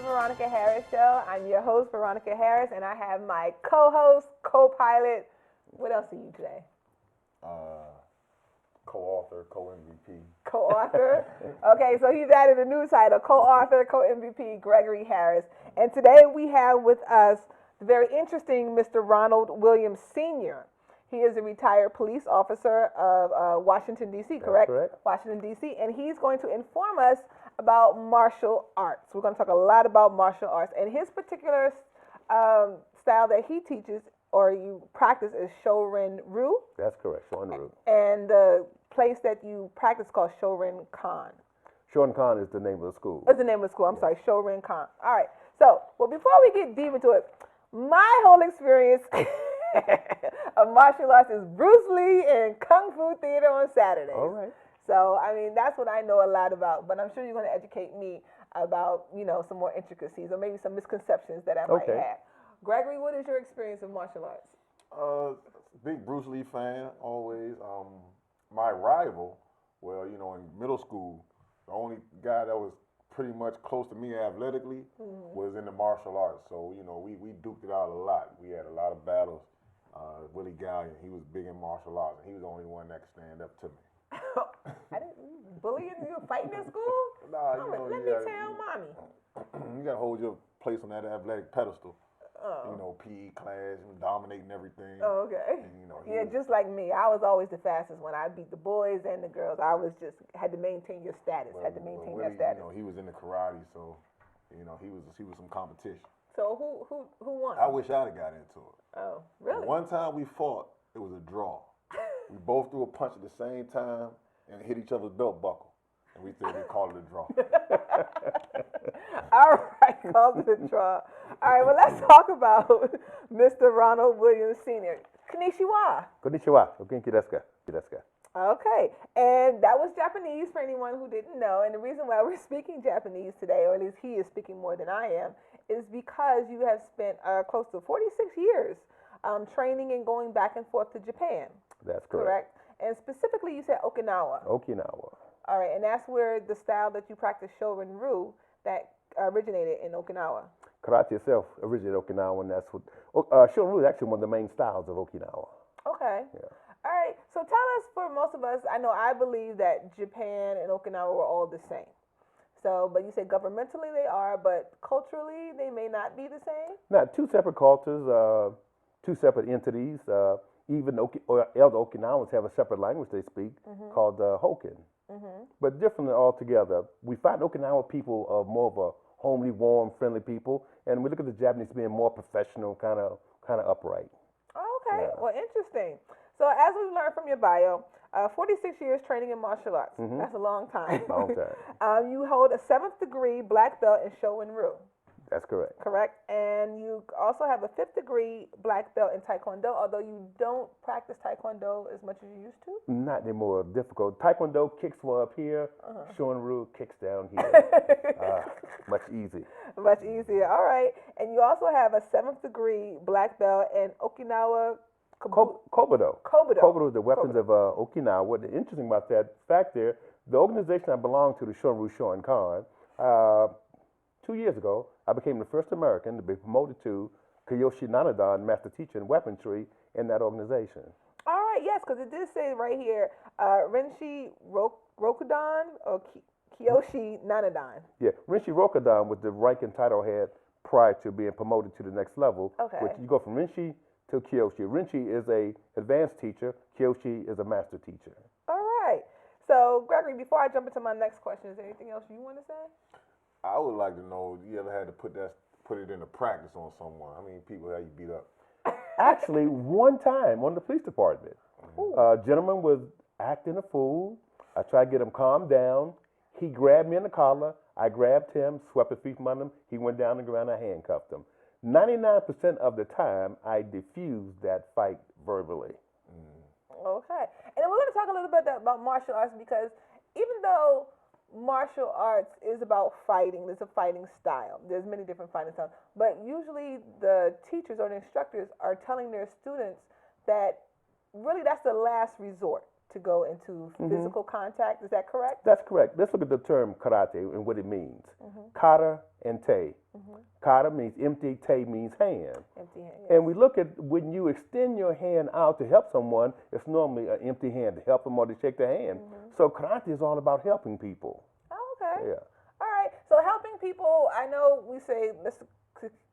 Veronica Harris Show. I'm your host, Veronica Harris, and I have my co-host, co-pilot. What else are you today? Co-author, co-MVP. Co-author. Okay, so he's added a new title, co-author, co-MVP, Gregory Harris. And today we have with us the very interesting Mr. Ronald Williams Sr. He is a retired police officer of Washington, D.C., correct? That's correct. Washington, D.C., and he's going to inform us about martial arts. We're going to talk a lot about martial arts. And his particular style that he teaches or you practice is Shorin-ryu. That's correct, Shorin-ryu. And the place that you practice called Shorin-kan. Shorin-kan is the name of the school. That's the name of the school. I'm sorry, Shorin-kan. All right. So, well, before we get deep into it, my whole experience of martial arts is Bruce Lee and Kung Fu theater on Saturdays. All right. So, I mean, that's what I know a lot about. But I'm sure you're going to educate me about, some more intricacies or maybe some misconceptions that I might have. Gregory, what is your experience of martial arts? Big Bruce Lee fan, always. My rival, well, in middle school, the only guy that was pretty much close to me athletically was in the martial arts. So, we duked it out a lot. We had a lot of battles. Willie Gallion, he was big in martial arts, and he was the only one that could stand up to me. I didn't bully you fighting in school? Nah, let me tell mommy. You got to hold your place on that athletic pedestal. PE class, dominating everything. Oh, okay. And, just like me. I was always the fastest one. I beat the boys and the girls. I was just had to maintain your status. Had to maintain that status. He was in the karate, so he was some competition. So who won? I wish I'd have got into it. Oh, really? But one time we fought, it was a draw. We both threw a punch at the same time and hit each other's belt buckle, and we called it a draw. All right, called it a draw. All right, well, let's talk about Mr. Ronald Williams Sr. Konnichiwa. Konnichiwa. Ogenki desu ka? Desu ka? Okay, and that was Japanese for anyone who didn't know. And the reason why we're speaking Japanese today, or at least he is speaking more than I am, is because you have spent close to 46 years training and going back and forth to Japan. That's correct. And specifically, you said Okinawa. Okinawa. All right, and that's where the style that you practice, Shorin-ryu, that originated in Okinawa. Karate itself originated in Okinawa, and that's what Shorin-ryu is actually one of the main styles of Okinawa. Okay. Yeah. All right. So tell us, for most of us, I believe that Japan and Okinawa were all the same. So, but you say governmentally they are, but culturally they may not be the same? Now, two separate cultures, two separate entities. Even elder Okinawans have a separate language they speak called Hokkien. But different altogether. We find Okinawa people are more of a homely, warm, friendly people, and we look at the Japanese being more professional, kind of upright. Okay, Yeah. Well, interesting. So as we learned from your bio, 46 years training in martial arts. That's a long time. Long time. You hold a 7th degree black belt in Shorin-ryu. That's correct. Correct. And you also have a 5th degree black belt in Taekwondo, although you don't practice Taekwondo as much as you used to? Not anymore. Difficult. Taekwondo kicks were up here. Shorin-ryu kicks down here. Much easier. Much easier. All right. And you also have a 7th degree black belt in Okinawa. Kobudo. Kobudo is the weapons of Okinawa. What's interesting about that fact there, the organization I belong to, the Shorin-ryu Shorin-kan, 2 years ago, I became the first American to be promoted to Kiyoshi Nanadan, master teacher in weaponry in that organization. All right, yes, because it did say right here, Renshi Rokudan or Kiyoshi Nanadan. Yeah, Renshi Rokudan was the rank and title I had prior to being promoted to the next level. Okay. Which you go from Renshi to Kiyoshi. Renshi is a advanced teacher. Kiyoshi is a master teacher. All right. So, Gregory, before I jump into my next question, is there anything else you want to say? I would like to know, you ever had to put it into practice on someone? How many people have you beat up? Actually, one time on the police department, a gentleman was acting a fool. I tried to get him calmed down. He grabbed me in the collar. I grabbed him, swept his feet from under him. He went down on the ground. I handcuffed him. 99% of the time, I diffused that fight verbally. Okay. And then we're going to talk a little bit about martial arts, because even though martial arts is about fighting, there's a fighting style. There's many different fighting styles. But usually the teachers or the instructors are telling their students that really that's the last resort, to go into physical contact. Is that correct? That's correct. Let's look at the term karate and what it means. Kata and te. Kata means empty, te means hand. Empty hand. Yes. And we look at when you extend your hand out to help someone, it's normally an empty hand to help them or to shake their hand. So karate is all about helping people. Oh, okay. Yeah. All right. So helping people, I know we say, let's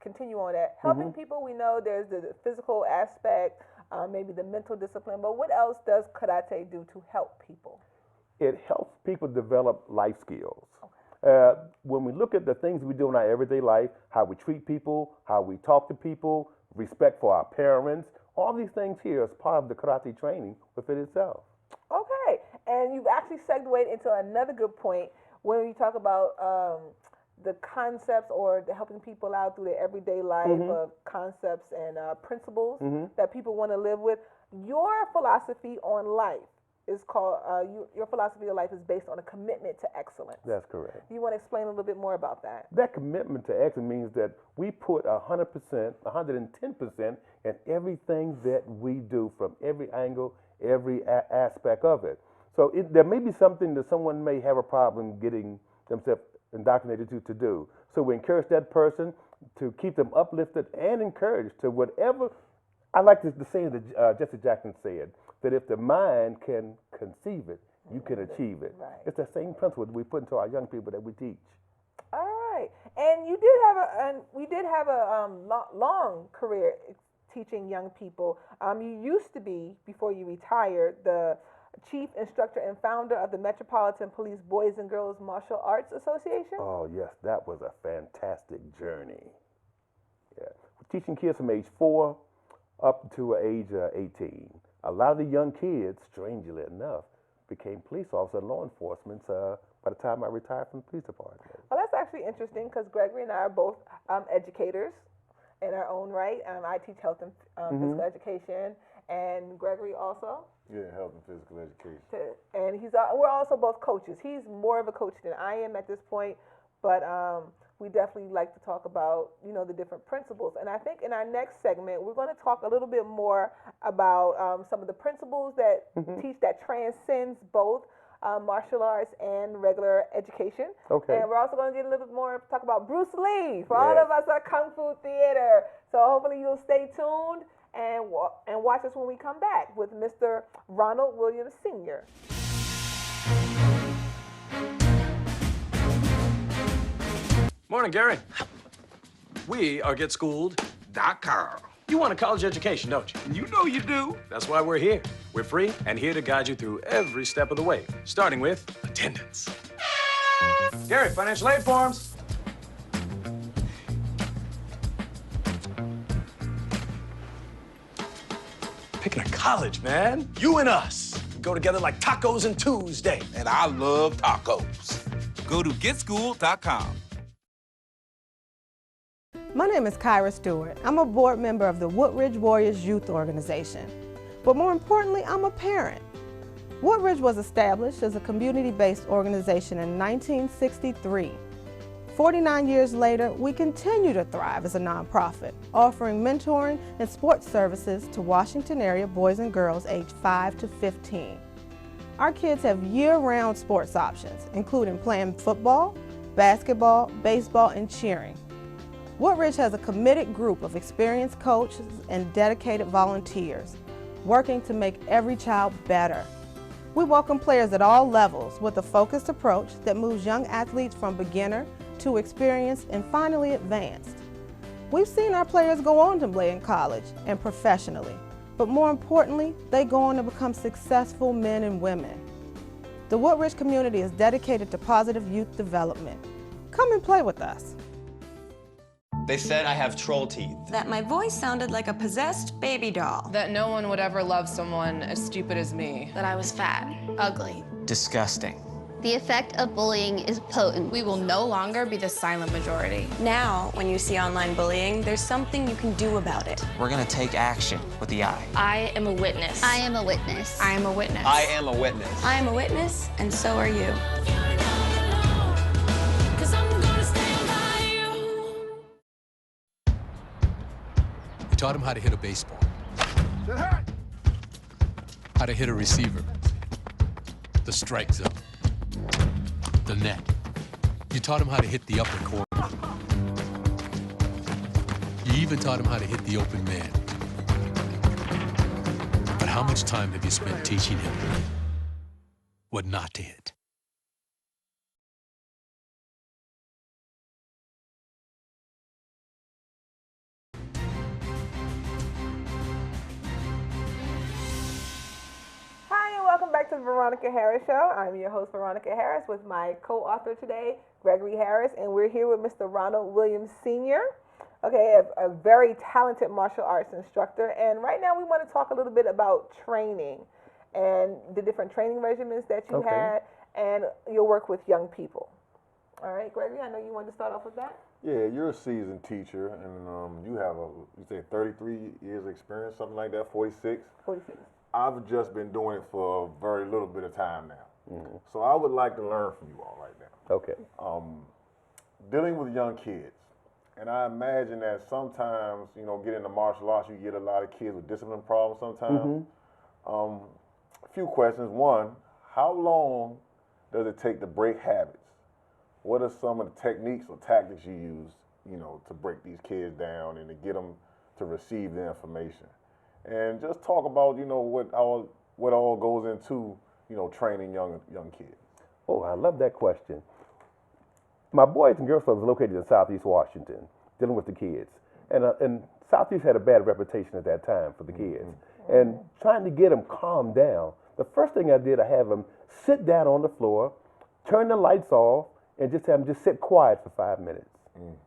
continue on that. Helping people, we know there's the physical aspect, maybe the mental discipline, but what else does karate do to help people? It helps people develop life skills. When we look at the things we do in our everyday life, how we treat people, how we talk to people, respect for our parents, all these things here is part of the karate training within itself. Okay. And you've actually segued into another good point when you talk about the concepts or the helping people out through their everyday life of concepts and principles that people want to live with. Your philosophy on life is called, your philosophy of life is based on a commitment to excellence. That's correct. You want to explain a little bit more about that? That commitment to excellence means that we put 100%, 110% in everything that we do from every angle, every aspect of it. So there may be something that someone may have a problem getting themselves indoctrinated to do. So we encourage that person to keep them uplifted and encouraged to whatever. I like the saying that Jesse Jackson said, that if the mind can conceive it, you can achieve it. Right. It's the same principle that we put into our young people that we teach. All right. And you did have a long career teaching young people. You used to be, before you retired, the Chief Instructor and Founder of the Metropolitan Police Boys and Girls Martial Arts Association? Oh, yes, that was a fantastic journey. Yeah. Teaching kids from age 4 up to age 18. A lot of the young kids, strangely enough, became police officers and law enforcement by the time I retired from the police department. Well, that's actually interesting because Gregory and I are both educators in our own right. I teach health and physical education, and Gregory also. Yeah, health and physical education. And we're also both coaches. He's more of a coach than I am at this point, but we definitely like to talk about, the different principles. And I think in our next segment, we're going to talk a little bit more about some of the principles that teach that transcends both martial arts and regular education. Okay. And we're also going to get a little bit more, talk about Bruce Lee for all of us at Kung Fu Theater. So hopefully you'll stay tuned and watch us when we come back with Mr. Ronald Williams Sr. Morning, Gary. We are GetSchooled.com. You want a college education, don't you? You know you do. That's why we're here. We're free and here to guide you through every step of the way, starting with attendance. Gary, financial aid forms. Picking a college, man. You and us. We go together like tacos and Tuesday. And I love tacos. Go to GetSchooled.com. My name is Kyra Stewart. I'm a board member of the Woodridge Warriors Youth Organization. But more importantly, I'm a parent. Woodridge was established as a community-based organization in 1963. 49 years later, we continue to thrive as a nonprofit, offering mentoring and sports services to Washington area boys and girls aged 5 to 15. Our kids have year-round sports options, including playing football, basketball, baseball, and cheering. Woodridge has a committed group of experienced coaches and dedicated volunteers, working to make every child better. We welcome players at all levels with a focused approach that moves young athletes from beginner to experienced and finally advanced. We've seen our players go on to play in college and professionally, but more importantly, they go on to become successful men and women. The Woodridge community is dedicated to positive youth development. Come and play with us. They said I have troll teeth. That my voice sounded like a possessed baby doll. That no one would ever love someone as stupid as me. That I was fat, ugly. Disgusting. The effect of bullying is potent. We will no longer be the silent majority. Now, when you see online bullying, there's something you can do about it. We're gonna take action with the I. I am a witness. I am a witness. I am a witness. I am a witness. I am a witness, and so are you. We taught him how to hit a baseball, how to hit a receiver, the strike zone, the net. You taught him how to hit the upper corner. You even taught him how to hit the open man. But how much time have you spent teaching him what not to hit? Hi, and welcome back to the Veronica Harris Show. I'm your host, Veronica Harris, with my co-author today, Gregory Harris, and we're here with Mr. Ronald Williams Sr., okay, a very talented martial arts instructor. And right now we want to talk a little bit about training and the different training regimens that you had and your work with young people. All right, Gregory, I know you wanted to start off with that. Yeah, you're a seasoned teacher, and you have you say 33 years experience, something like that, 46? 46. I've just been doing it for a very little bit of time now. So I would like to learn from you all right now. Okay. Dealing with young kids, and I imagine that sometimes, you know, getting into martial arts, you get a lot of kids with discipline problems sometimes. A few questions. One, how long does it take to break habits? What are some of the techniques or tactics you use, you know, to break these kids down and to get them to receive the information? And just talk about, you know, what all goes into, you know, training young kids. Oh, I love that question. My Boys and Girls Club is located in Southeast Washington, dealing with the kids. And Southeast had a bad reputation at that time for the kids. And trying to get them calmed down, the first thing I did, I have them sit down on the floor, turn the lights off, and just have them just sit quiet for 5 minutes.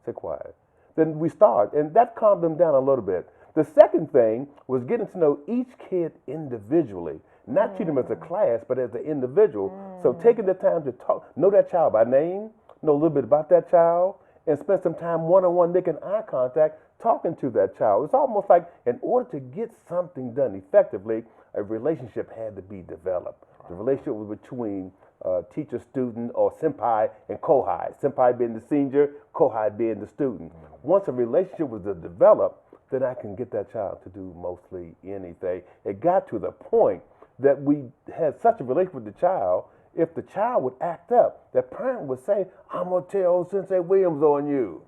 Sit quiet. Then we start, and that calmed them down a little bit. The second thing was getting to know each kid individually, not treat them as a class, but as an individual. So taking the time to talk, know that child by name, know a little bit about that child, and spend some time one-on-one making eye contact, talking to that child. It's almost like in order to get something done effectively, a relationship had to be developed. The relationship was between teacher, student, or senpai and kohai. Senpai being the senior, kohai being the student. Once a relationship was developed, then I can get that child to do mostly anything. It got to the point that we had such a relationship with the child, if the child would act up, the parent would say, I'm going to tell Sensei Williams on you.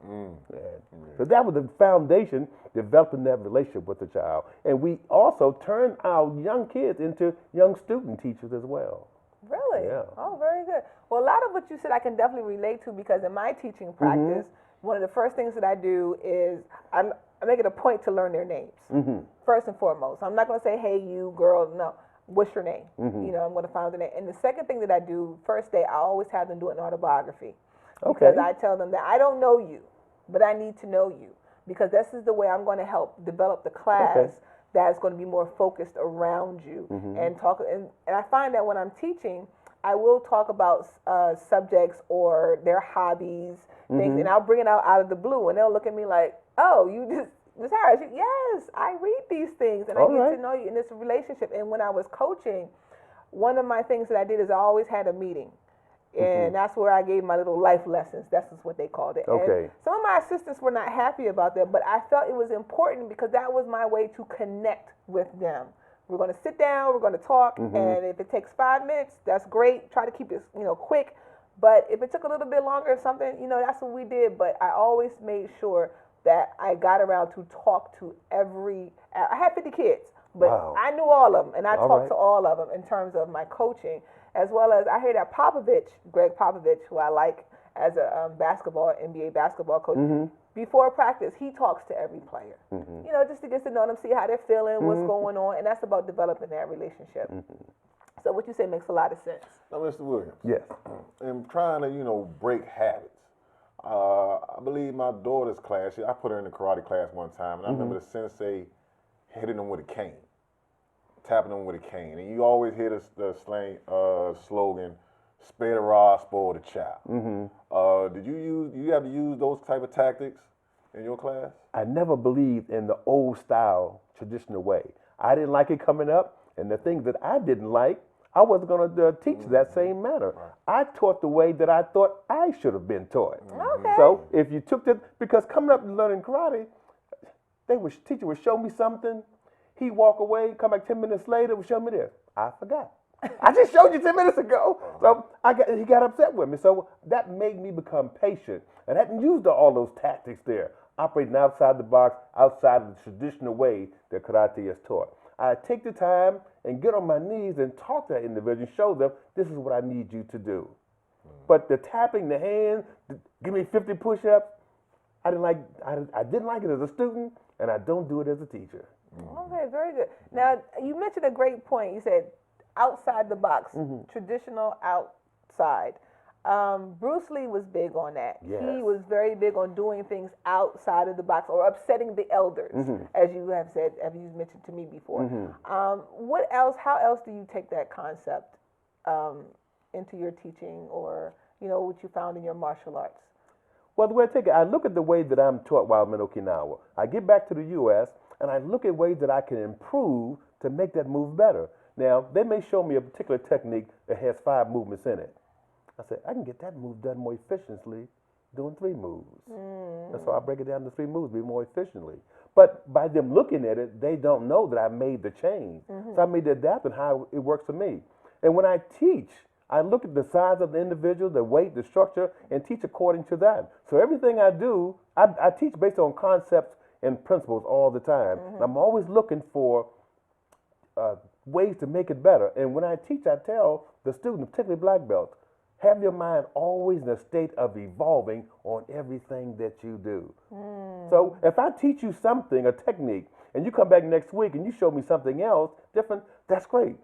So that was the foundation, developing that relationship with the child. And we also turned our young kids into young student teachers as well. Really? Yeah. Oh, very good. Well, a lot of what you said I can definitely relate to, because in my teaching practice, one of the first things that I do is I make it a point to learn their names, first and foremost. I'm not going to say, hey, you girl, no. What's your name? You know, I'm going to find the name. And the second thing that I do, first day, I always have them do an autobiography. Because I tell them that I don't know you, but I need to know you. Because this is the way I'm going to help develop the class that's going to be more focused around you. And talk. And I find that when I'm teaching, I will talk about subjects or their hobbies, things, and I'll bring it out of the blue, and they'll look at me like, oh, you just, Ms. Harris, yes, I read these things, and I get to know you in this relationship. And when I was coaching, one of my things that I did is I always had a meeting. And that's where I gave my little life lessons. That's just what they called it. And some of my assistants were not happy about that, but I felt it was important because that was my way to connect with them. We're going to sit down, we're going to talk, and if it takes 5 minutes, that's great. Try to keep it, you know, quick. But if it took a little bit longer or something, you know, that's what we did. But I always made sure that I got around to talk to I had 50 kids, but I knew all of them, and I talked to all of them in terms of my coaching, as well as I heard that Greg Popovich, who I like as a NBA basketball coach, before practice, he talks to every player, you know, just to get to know them, see how they're feeling, what's going on, and that's about developing that relationship. So what you say makes a lot of sense. Now, Mr. Williams. Yes. In trying to, you know, break habits, I believe my daughter's class, I put her in the karate class one time, and I remember the sensei hitting them with a cane, tapping them with a cane. And you always hear the slogan, spare the rod, spoil the child. Did you have to use those type of tactics in your class? I never believed in the old style, traditional way. I didn't like it coming up, and the things that I didn't like, I wasn't going to teach that same manner. I taught the way that I thought I should have been taught. So if you took that, because coming up and learning karate, teacher would show me something, he'd walk away, come back 10 minutes later, would show me this. I forgot. I just showed you 10 minutes ago. So he got upset with me. So that made me become patient. And I hadn't used all those tactics there, operating outside the box, outside of the traditional way that karate is taught. I take the time and get on my knees and talk to that individual and show them this is what I need you to do. But the tapping the hands, give me 50 push-ups, I didn't like it as a student, and I don't do it as a teacher. Okay, very good. Now, you mentioned a great point. You said outside the box, traditional outside. Bruce Lee was big on that. Yes. He was very big on doing things outside of the box or upsetting the elders, as you have said, as you mentioned to me before. What else? How else do you take that concept into your teaching, or what you found in your martial arts? Well, the way I take it, I look at the way that I'm taught while I'm in Okinawa. I get back to the U.S. and I look at ways that I can improve to make that move better. Now, they may show me a particular technique that has 5 movements in it. I say, I can get that move done more efficiently doing 3 moves. And so I break it down to 3 moves, be more efficiently. But by them looking at it, they don't know that I made the change. So I made the adapt and how it works for me. And when I teach, I look at the size of the individual, the weight, the structure, and teach according to that. So everything I do, I teach based on concepts and principles all the time. And I'm always looking for ways to make it better. And when I teach, I tell the students, particularly black belts, have your mind always in a state of evolving on everything that you do. So if I teach you something, a technique, and you come back next week and you show me something else different, that's great.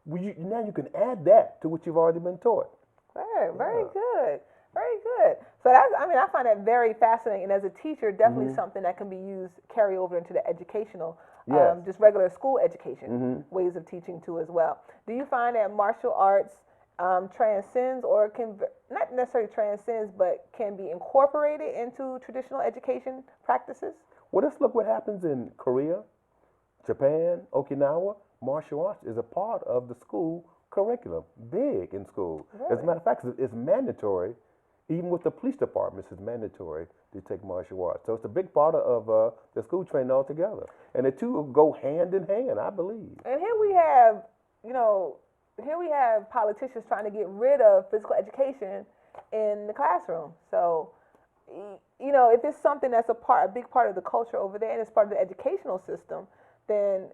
Now you can add that to what you've already been taught. Very good. Very good. So I find that very fascinating. And as a teacher, definitely something that can be used, carry over into the educational, just regular school education, ways of teaching too as well. Do you find that martial arts transcends, or can, not necessarily transcends, but can be incorporated into traditional education practices? Well, let's look what happens in Korea, Japan, Okinawa. Martial arts is a part of the school curriculum, big in school. Really? As a matter of fact, it's mandatory. Even with the police departments, it's mandatory to take martial arts. So it's a big part of the school training altogether. And the two go hand in hand, I believe. And here we have, politicians trying to get rid of physical education in the classroom. So, if it's something that's a big part of the culture over there and it's part of the educational system, then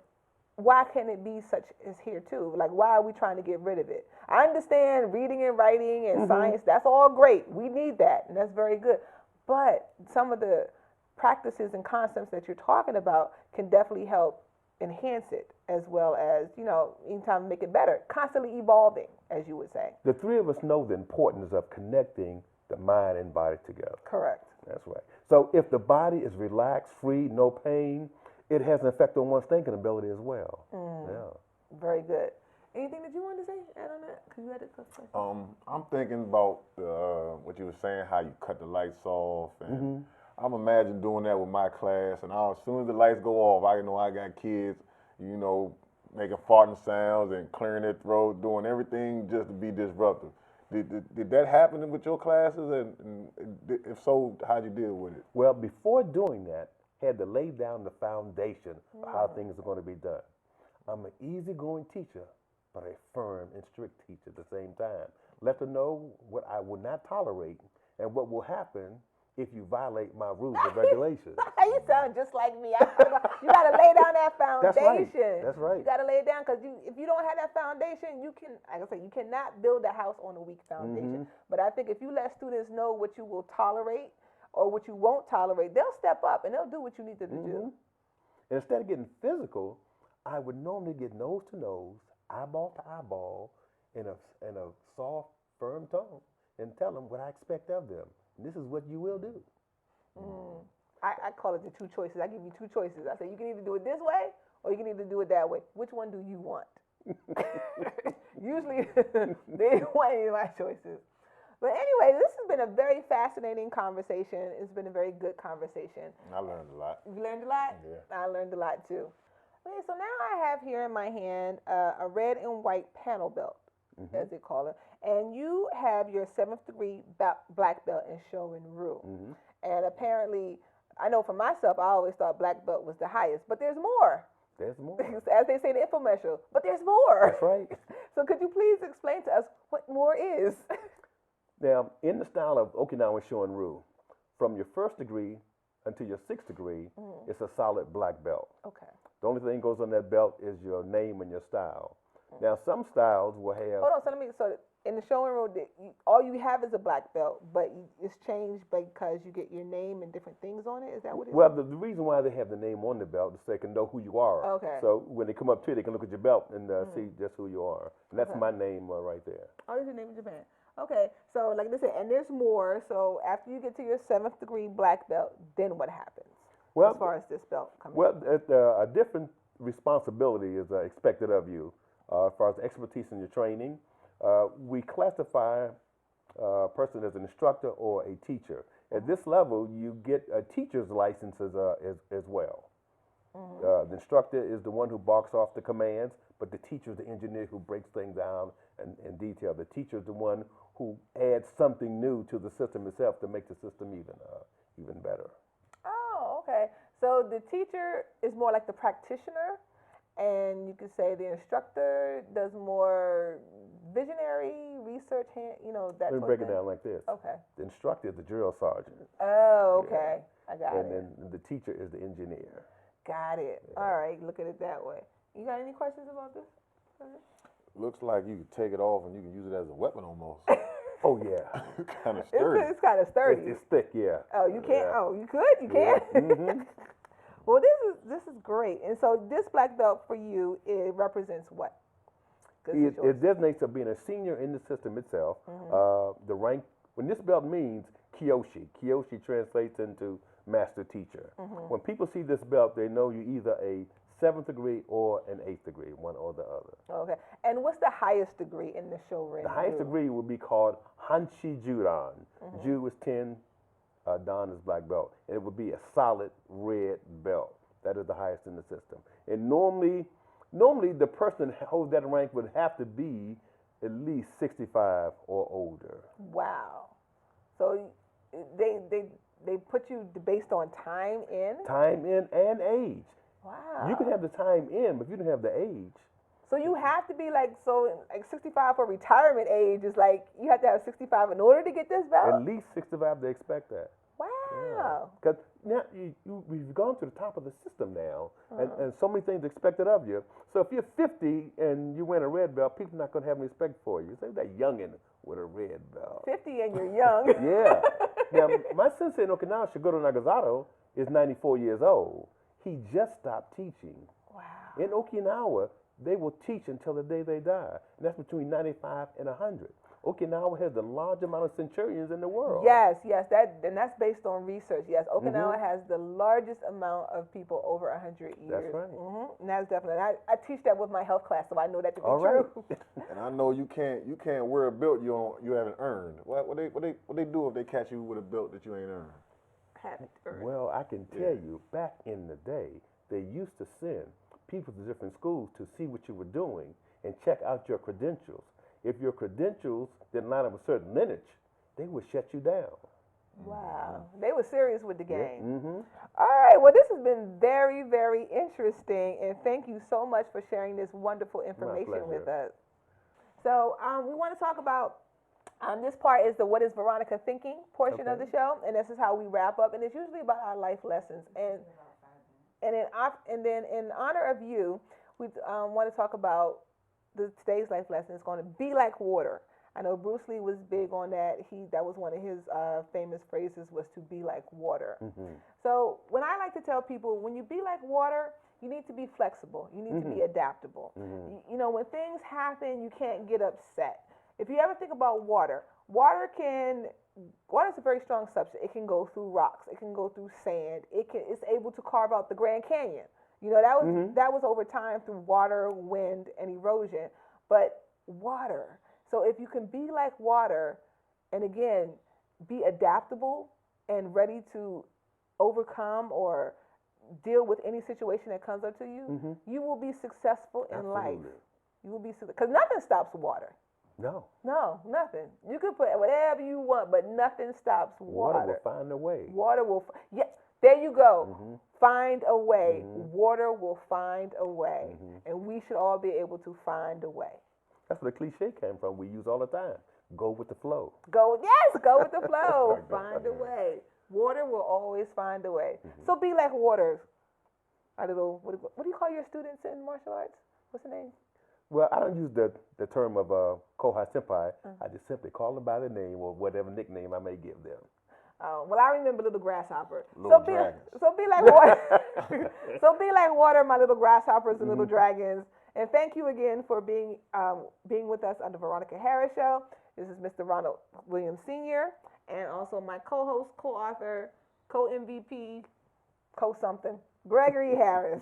why can't it be such as here too? Like, why are we trying to get rid of it? I understand reading and writing and science, that's all great. We need that, and that's very good. But some of the practices and concepts that you're talking about can definitely help enhance it, as well as, anytime make it better. Constantly evolving, as you would say. The 3 of us know the importance of connecting the mind and body together. Correct. That's right. So if the body is relaxed, free, no pain, it has an effect on one's thinking ability as well. Yeah. Very good. Anything that you wanted to say, add on that? Because you had a question. I'm thinking about what you were saying, how you cut the lights off, and I'm imagining doing that with my class. And as soon as the lights go off, I know I got kids, making farting sounds and clearing their throat, doing everything just to be disruptive. Did that happen with your classes? And if so, how'd you deal with it? Well, before doing that, had to lay down the foundation of how things are going to be done. I'm an easygoing teacher, but a firm and strict teacher at the same time. Let them know what I will not tolerate and what will happen if you violate my rules and regulations. You sound just like me. You got to lay down that foundation. That's right. You got to lay it down, because if you don't have that foundation, you cannot build a house on a weak foundation. But I think if you let students know what you will tolerate or what you won't tolerate, they'll step up and they'll do what you need them to do. And instead of getting physical, I would normally get nose to nose, eyeball to eyeball, in a soft, firm tone, and tell them what I expect of them. And this is what you will do. I call it the 2 choices. I give you 2 choices. I say you can either do it this way or you can either do it that way. Which one do you want? Usually, they don't want any of my choices. But anyway, this has been a very fascinating conversation. It's been a very good conversation. I learned a lot. You learned a lot? Yeah. I learned a lot too. Okay, so now I have here in my hand a red and white panel belt, as they call it. And you have your 7th degree black belt in Shorin-ryu. And apparently, I know for myself, I always thought black belt was the highest. But there's more. There's more. As they say in the infomercial, but there's more. That's right. So could you please explain to us what more is? Now, in the style of Okinawa Shorin-ryu, from your first degree until your sixth degree, it's a solid black belt. Okay. The only thing that goes on that belt is your name and your style. Now, some styles will have. Hold on, so in the showroom, all you have is a black belt, but it's changed because you get your name and different things on it. Is that what it is? Well, the reason why they have the name on the belt is so they can know who you are. Okay. So when they come up to you, they can look at your belt and see just who you are. And that's my name right there. Oh, that's your name in Japan. Okay, so like they said, and there's more. So after you get to your 7th degree black belt, then what happens? Well, as far as this belt comes. Well, a different responsibility is expected of you as far as expertise in your training. We classify a person as an instructor or a teacher. At this level, you get a teacher's license as well. The instructor is the one who barks off the commands, but the teacher is the engineer who breaks things down in detail. The teacher is the one who adds something new to the system itself to make the system even better. Oh, okay. So the teacher is more like the practitioner, and you could say the instructor does more visionary research, that. Let me break it down like this. Okay. The instructor is the drill sergeant. Oh, okay. Yeah. I got it. And then the teacher is the engineer. Got it. Yeah. All right. Look at it that way. You got any questions about this? Looks like you could take it off and you can use it as a weapon almost. Oh yeah. Kind of sturdy. It's kind of sturdy. It's thick, yeah. Oh, you can't. Yeah. Oh, you could. You can. Mm-hmm. Well, this is great. And so this black belt for you, it represents what? It designates of being a senior in the system itself. The rank, when this belt means Kyoshi. Kyoshi translates into master teacher. When people see this belt, they know you're either a 7th degree or an 8th degree, one or the other. Okay. And what's the highest degree in the Shorin? The highest degree would be called Hanshi Judan. Ju is 10, Dan is black belt. And it would be a solid red belt. That is the highest in the system. And normally the person that holds that rank would have to be at least 65 or older. Wow. So they put you based on time in? Time in and age. Wow. You can have the time in, but you don't have the age. So you have to be like 65 for retirement age is like you have to have 65 in order to get this belt? At least 65, they expect that. Wow. Because now we've gone to the top of the system now, and so many things expected of you. So if you're 50 and you win a red belt, people are not going to have any respect for you. Say that youngin' with a red belt. 50 and you're young. Yeah. Now, my sensei in Okinawa, Shigeru Nagasato, is 94 years old. He just stopped teaching. Wow. In Okinawa, they will teach until the day they die. And that's between 95 and 100. Okinawa has the largest amount of centurions in the world. Yes, and that's based on research. Yes, Okinawa has the largest amount of people over 100 years. That's right. And that's definitely. I teach that with my health class, so I know that to be true. And I know you can't wear a belt you haven't earned. What they do if they catch you with a belt that you ain't earned? Haven't earned. Well, I can tell you, back in the day, they used to send people to different schools to see what you were doing and check out your credentials. If your credentials didn't line up a certain lineage, they would shut you down. Wow. They were serious with the game. Yeah. All right. Well, this has been very, very interesting, and thank you so much for sharing this wonderful information with us. So we want to talk about this part is the What is Veronica Thinking portion of the show, and this is how we wrap up, and it's usually about our life lessons. And then in honor of you, we want to talk about today's life lesson is going to be like water. I know Bruce Lee was big on that. That was one of his famous phrases was to be like water. So when I like to tell people, when you be like water, you need to be flexible. You need to be adaptable. You know, when things happen, you can't get upset. If you ever think about water, water is a very strong substance. It can go through rocks. It can go through sand. It's able to carve out the Grand Canyon. You know, that was over time through water, wind, and erosion. But water. So if you can be like water, and again, be adaptable and ready to overcome or deal with any situation that comes up to you, you will be successful in life. You will be, because nothing stops water. No, nothing. You can put whatever you want, but nothing stops water. Water will find a way. Water will. Yeah, There you go. Find a way. Water will find a way. And we should all be able to find a way. That's where the cliche came from. We use all the time. Go with the flow. Go with the flow. Find a way. Water will always find a way. So be like water. What do you call your students in martial arts? What's the name? Well, I don't use the term of Kohai Senpai. I just simply call them by their name or whatever nickname I may give them. Well, I remember Little Grasshopper. Little so dragons. be like water. So be like water, my little grasshoppers and little dragons. And thank you again for being with us on the Veronica Harris Show. This is Mr. Ronald Williams Sr. and also my co-host, co-author, co-MVP, co-something, Gregory Harris.